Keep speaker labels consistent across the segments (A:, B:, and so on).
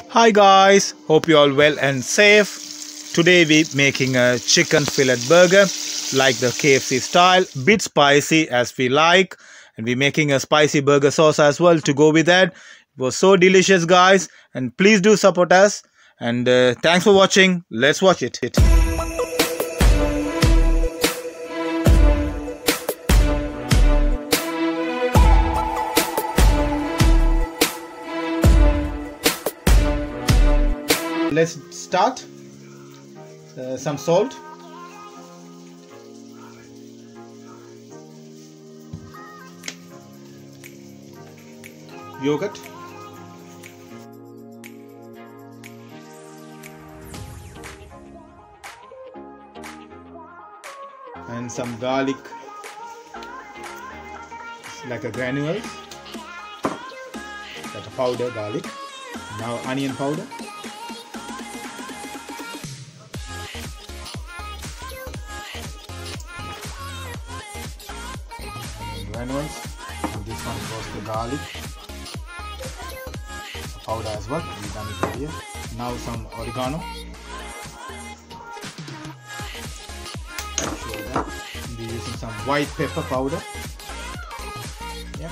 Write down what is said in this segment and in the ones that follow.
A: Hi guys, hope you all well and safe. Today we making a chicken fillet burger like the KFC style, bit spicy as we like, and we making a spicy burger sauce as well to go with that. It was so delicious guys, and please do support us, and thanks for watching. Let's watch it. Let's start. Some salt, yogurt, and some garlic, like a granules, like a powder garlic. Now onion powder. Granules, and this one was the garlic powder as well. We done it here. Now some oregano. We're using some white pepper powder. Yeah.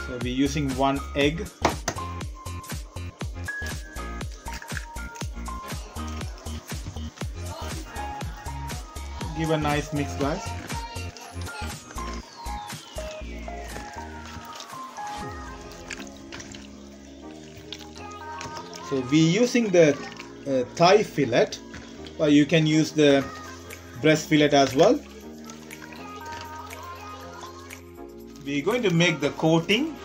A: So we're using 1 egg. Give a nice mix, guys. So we're using the thigh fillet, but you can use the breast fillet as well. We're going to make the coating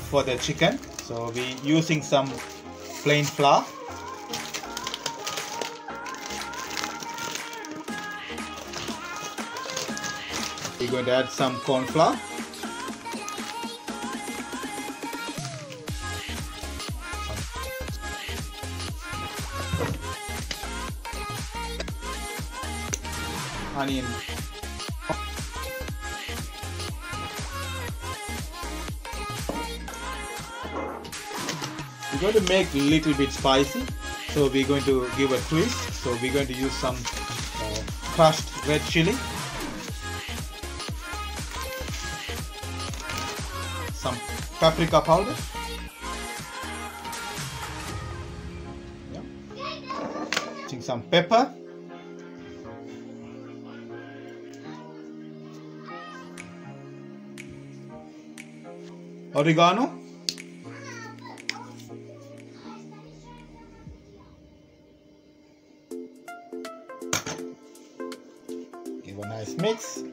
A: for the chicken. So we're using some plain flour. We're going to add some corn flour. Onion. We're going to make a little bit spicy, so we're going to give a twist. So we're going to use some crushed red chilli. Some paprika powder. Yeah. Some pepper. Oregano. Give a nice mix.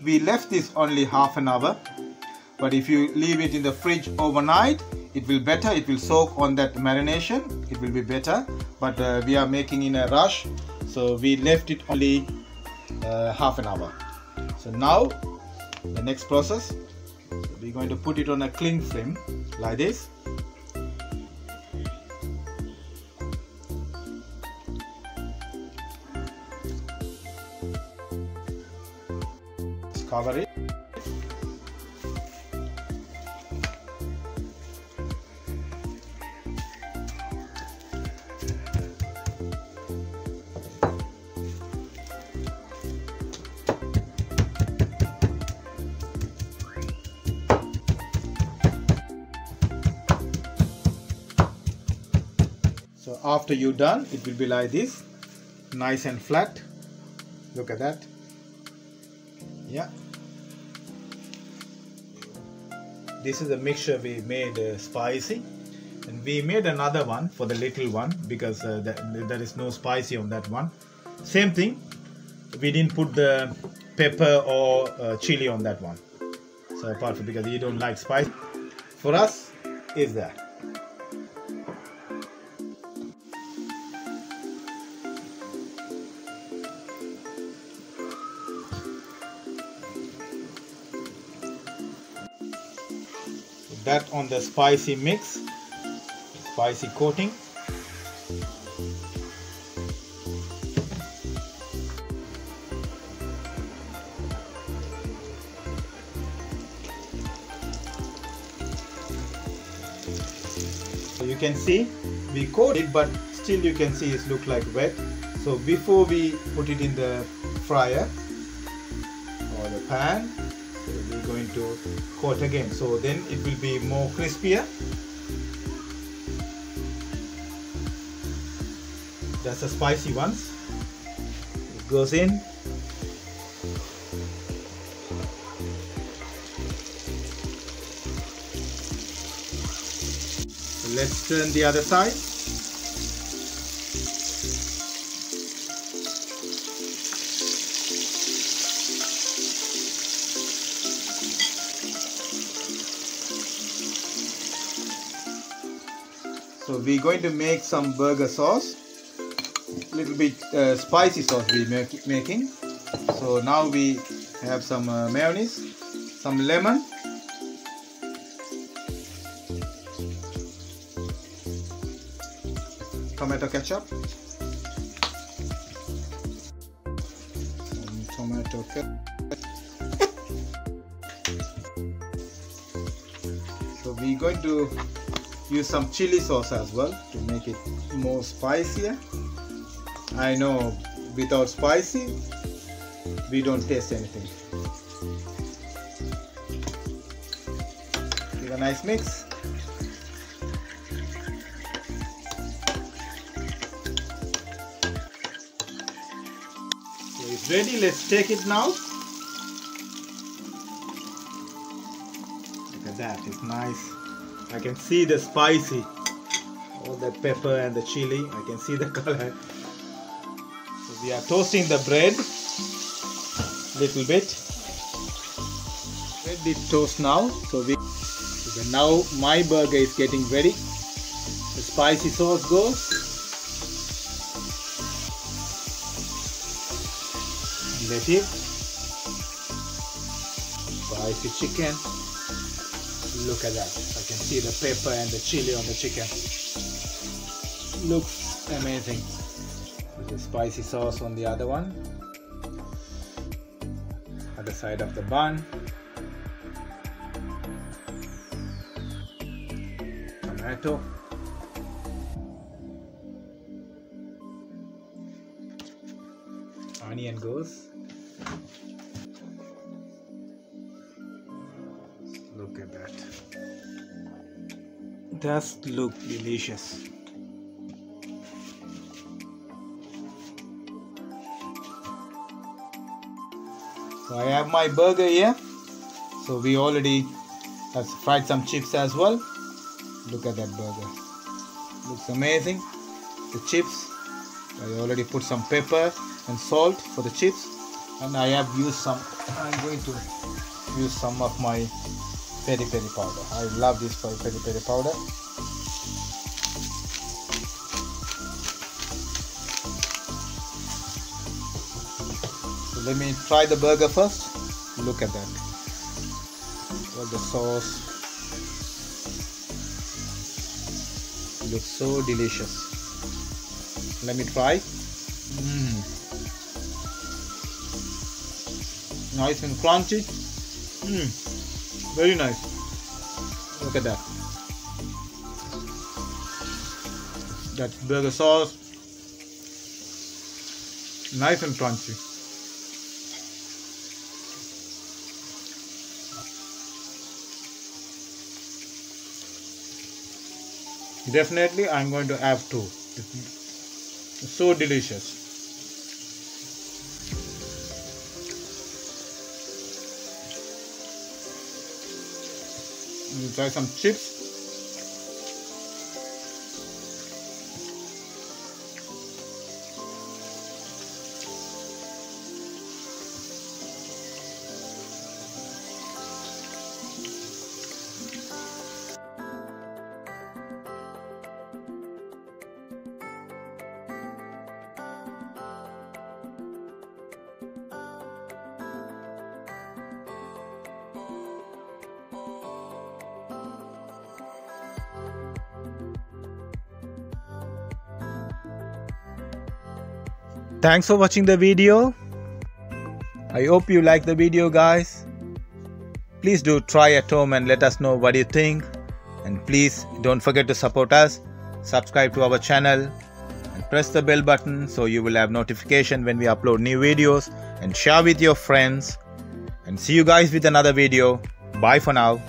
A: We left this only half an hour, but if you leave it in the fridge overnight, it will better. It will soak on that marination. It will be better. But we are making in a rush, so we left it only half an hour. So now the next process, we're going to put it on a cling film like this. Cover it. So after you're done, it will be like this, nice and flat. Look at that. Yeah, this is the mixture we made spicy, and we made another one for the little one because there is no spicy on that one. Same thing, we didn't put the pepper or chili on that one. So apart from because you don't like spice, for us is that. that on the spicy mix, spicy coating. So you can see we coat it, but still you can see it look like wet. So before we put it in the fryer or the pan, so we're going to coat again, so then it will be more crispier. That's the spicy ones. It goes in. Let's turn the other side. So we're going to make some burger sauce. Little bit spicy sauce we're making. So now we have some mayonnaise, some lemon, tomato ketchup, some tomato ketchup. So we're going to use some chili sauce as well to make it more spicier. I know without spicy we don't taste anything. Give a nice mix. So it's ready. Let's take it now. Look at that, it's nice. I can see the spicy, all the pepper and the chili. I can see the color. So we are toasting the bread little bit. Let it toast now. So now my burger is getting ready. The spicy sauce goes. Let it. Spicy chicken. Look at that. I can see the pepper and the chili on the chicken. Looks amazing. The spicy sauce on the other one. Other side of the bun. Tomato. Onion goes. Look at that. Does look delicious. So I have my burger here. So we already have fried some chips as well. Look at that burger. Looks amazing. The chips. I already put some pepper and salt for the chips. And I have used some. I'm going to use some of my peri peri powder. I love this peri peri powder. So let me try the burger first. Look at that. All the sauce. It looks so delicious. Let me try. Nice and crunchy. Very nice. Look at that. That burger sauce. Nice and crunchy. Definitely I'm going to have two. It's so delicious. We'll try some chips. Thanks for watching the video. I hope you like the video, guys. Please do try at home and let us know what you think. And please don't forget to support us. Subscribe to our channel and press the bell button so you will have notification when we upload new videos, and share with your friends. And see you guys with another video. Bye for now.